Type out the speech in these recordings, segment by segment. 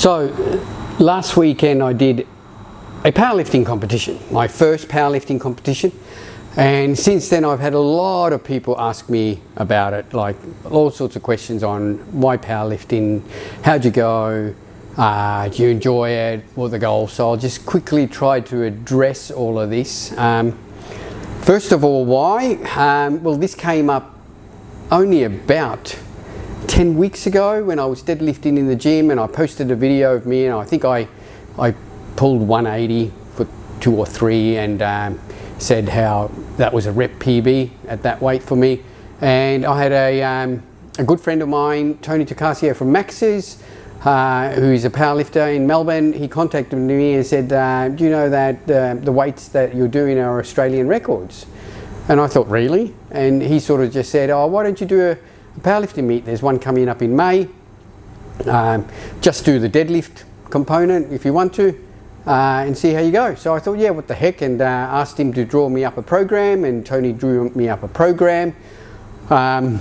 So last weekend I did a powerlifting competition, my first powerlifting competition, and since then I've had a lot of people ask me about it, like all sorts of questions on why powerlifting, how'd you go, do you enjoy it, what are the goals. So I'll just quickly try to address all of this. First of all, why? Well, this came up only about 10 weeks ago when I was deadlifting in the gym, and I posted a video of me, and I think I pulled 180 for 2 or 3 and said how that was a rep PB at that weight for me. And I had a good friend of mine, Tony Tocasio from Max's, who's a powerlifter in Melbourne. He contacted me and said, do you know that the weights that you're doing are Australian records? And I thought, really? And he sort of just said, oh, why don't you do a powerlifting meet? There's one coming up in May. Just do the deadlift component if you want to, and see how you go. So I thought, yeah, what the heck, and asked him to draw me up a program, and Tony drew me up a program. I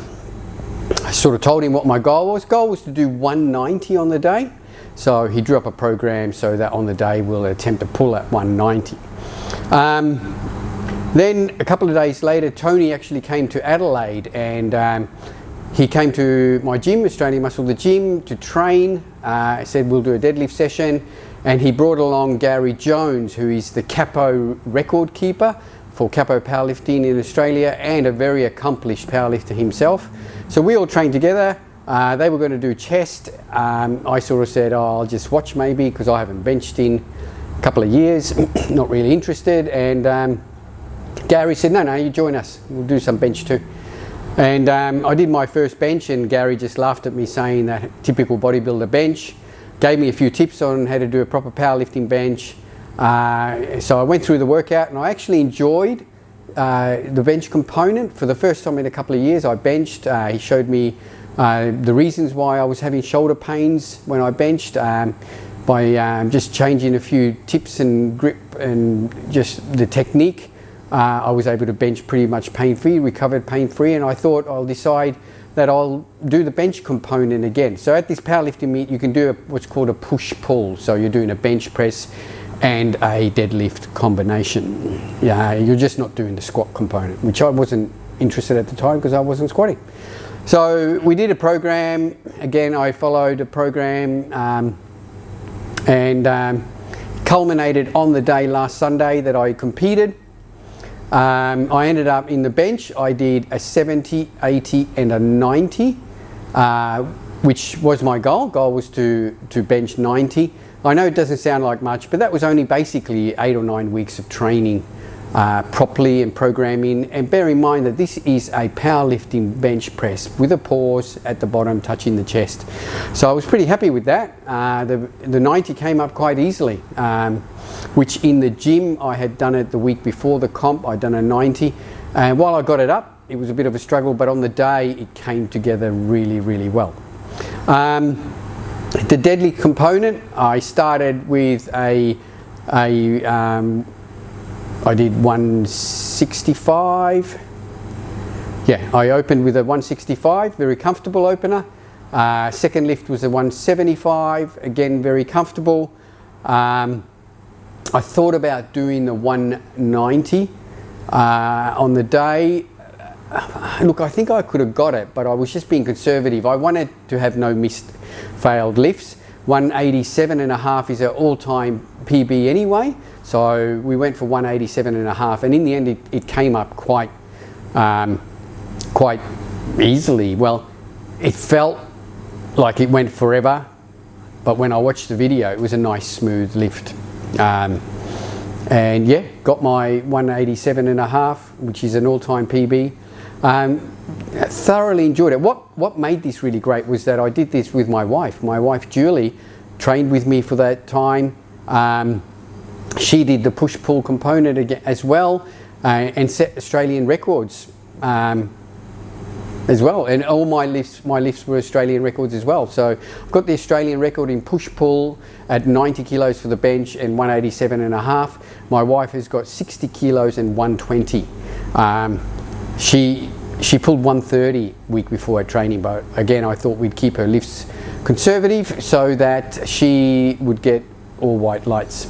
sort of told him what my goal was. Goal was to do 190 on the day. So he drew up a program so that on the day we'll attempt to pull at 190. Then a couple of days later, Tony actually came to Adelaide, and he came to my gym, Australian Muscle, the gym, to train. Said we'll do a deadlift session, and he brought along Gary Jones, who is the capo record keeper for capo powerlifting in Australia and a very accomplished powerlifter himself. So we all trained together. They were going to do chest. I sort of said, oh, I'll just watch maybe, because I haven't benched in a couple of years, not really interested. And Gary said, no, you join us, we'll do some bench too. And I did my first bench, and Gary just laughed at me saying that typical bodybuilder bench, gave me a few tips on how to do a proper powerlifting bench. So I went through the workout, and I actually enjoyed the bench component. For the first time in a couple of years I benched. He showed me the reasons why I was having shoulder pains when I benched, by just changing a few tips and grip and just the technique. I was able to bench pretty much pain-free, recovered pain-free, and I thought I'll decide that I'll do the bench component again. So at this powerlifting meet you can do what's called a push-pull. So you're doing a bench press and a deadlift combination. Yeah, you're just not doing the squat component, which I wasn't interested at the time because I wasn't squatting. So we did a program. Again, I followed a program and culminated on the day last Sunday that I competed. I ended up in the bench. I did a 70, 80 and a 90, which was my goal. Goal was to bench 90. I know it doesn't sound like much, but that was only basically 8 or 9 weeks of training properly and programming. And bear in mind that this is a powerlifting bench press with a pause at the bottom touching the chest. So I was pretty happy with that. The 90 came up quite easily, which in the gym I had done it the week before the comp. I'd done a 90, and while I got it up it was a bit of a struggle, but on the day it came together really, really well. The deadlift component, I started with I did 165. Yeah, I opened with a 165, very comfortable opener. Second lift was a 175, again very comfortable. I thought about doing the 190 on the day. Look, I think I could have got it, but I was just being conservative. I wanted to have no missed, failed lifts. 187.5 is an all-time PB anyway, so we went for 187.5, and in the end it came up quite easily. Well, it felt like it went forever, but when I watched the video it was a nice smooth lift. And yeah, got my 187.5, which is an all-time PB. Thoroughly enjoyed it. What made this really great was that I did this with my wife. My wife Julie trained with me for that time. She did the push-pull component again, as well, and set Australian records as well. And all my lifts were Australian records as well. So I've got the Australian record in push-pull at 90 kilos for the bench and 187.5. My wife has got 60 kilos and 120. She pulled 130 week before her training, but again I thought we'd keep her lifts conservative so that she would get all white lights.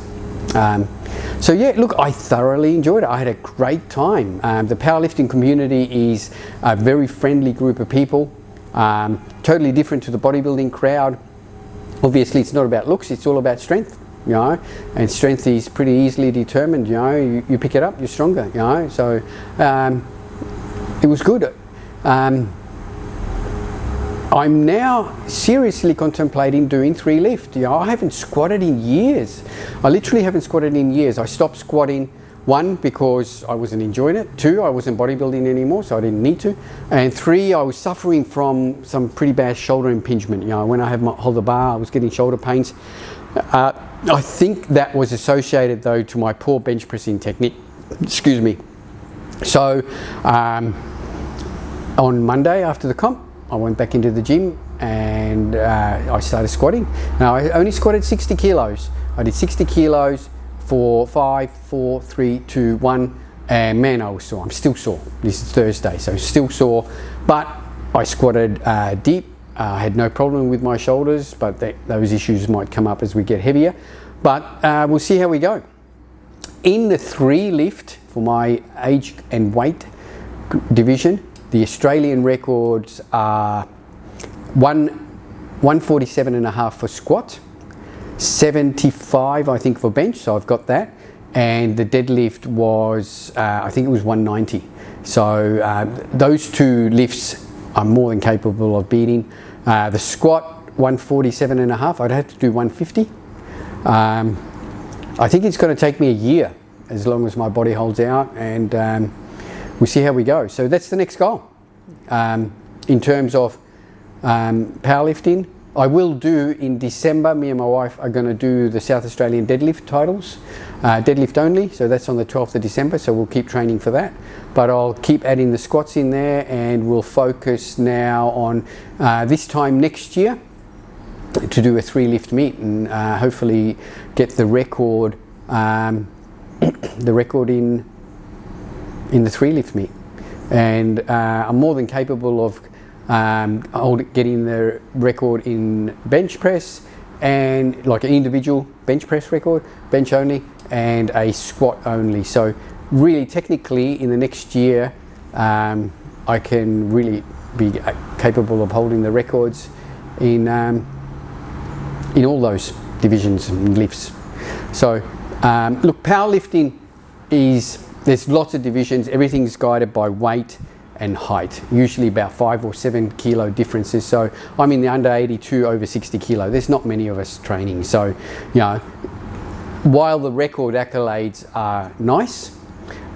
So yeah, look, I thoroughly enjoyed it. I had a great time. The powerlifting community is a very friendly group of people, totally different to the bodybuilding crowd. Obviously, it's not about looks, it's all about strength, you know, and strength is pretty easily determined, you know, you pick it up, you're stronger, you know, so it was good. I'm now seriously contemplating doing 3 lift. You know, I haven't squatted in years. I literally haven't squatted in years. I stopped squatting, 1, because I wasn't enjoying it. 2, I wasn't bodybuilding anymore, so I didn't need to. And 3, I was suffering from some pretty bad shoulder impingement. You know, when I hold the bar, I was getting shoulder pains. I think that was associated though to my poor bench pressing technique. Excuse me. So on Monday after the comp, I went back into the gym and I started squatting. Now I only squatted 60 kilos. I did 60 kilos for 5, 4, 3, 2, 1, and man, I was sore. I'm still sore. This is Thursday, so still sore, but I squatted deep. I had no problem with my shoulders, but those issues might come up as we get heavier. But we'll see how we go. In the 3 lift for my age and weight division, the Australian records are 147.5 for squat, 75 I think for bench, so I've got that, and the deadlift was I think it was 190. So those 2 lifts I'm more than capable of beating. The squat 147.5, I'd have to do 150. I think it's going to take me a year as long as my body holds out, and we'll see how we go. So that's the next goal. In terms of powerlifting, I will do in December, me and my wife are going to do the South Australian deadlift titles, deadlift only, so that's on the 12th of December, so we'll keep training for that. But I'll keep adding the squats in there, and we'll focus now on this time next year to do a 3 lift meet and hopefully get the record in the 3 lift meet. And I'm more than capable of getting the record in bench press, and like an individual bench press record, bench only, and a squat only. So really technically in the next year I can really be capable of holding the records in all those divisions and lifts. So look, powerlifting there's lots of divisions. Everything's guided by weight and height, usually about 5 or 7 kilo differences. So I'm in the under 82, over 60 kilo. There's not many of us training. So, you know, while the record accolades are nice,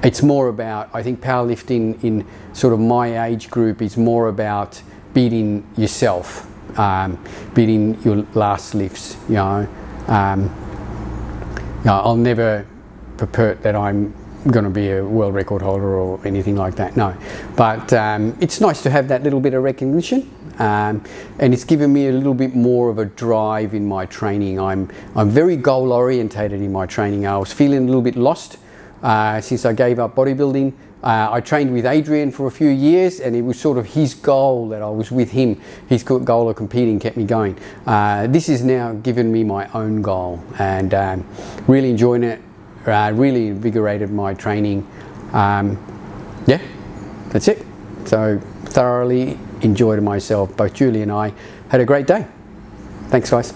it's more about, I think powerlifting in sort of my age group is more about beating yourself, beating your last lifts, you know. I'll never purport that I'm going to be a world record holder or anything like that, no. But it's nice to have that little bit of recognition, and it's given me a little bit more of a drive in my training. I'm very goal orientated in my training. I was feeling a little bit lost since I gave up bodybuilding. I trained with Adrian for a few years, and it was sort of his goal that I was with him. His goal of competing kept me going. This has now given me my own goal, and really enjoying it. Really invigorated my training. Yeah, that's it. So thoroughly enjoyed myself. Both Julie and I had a great day. Thanks, guys.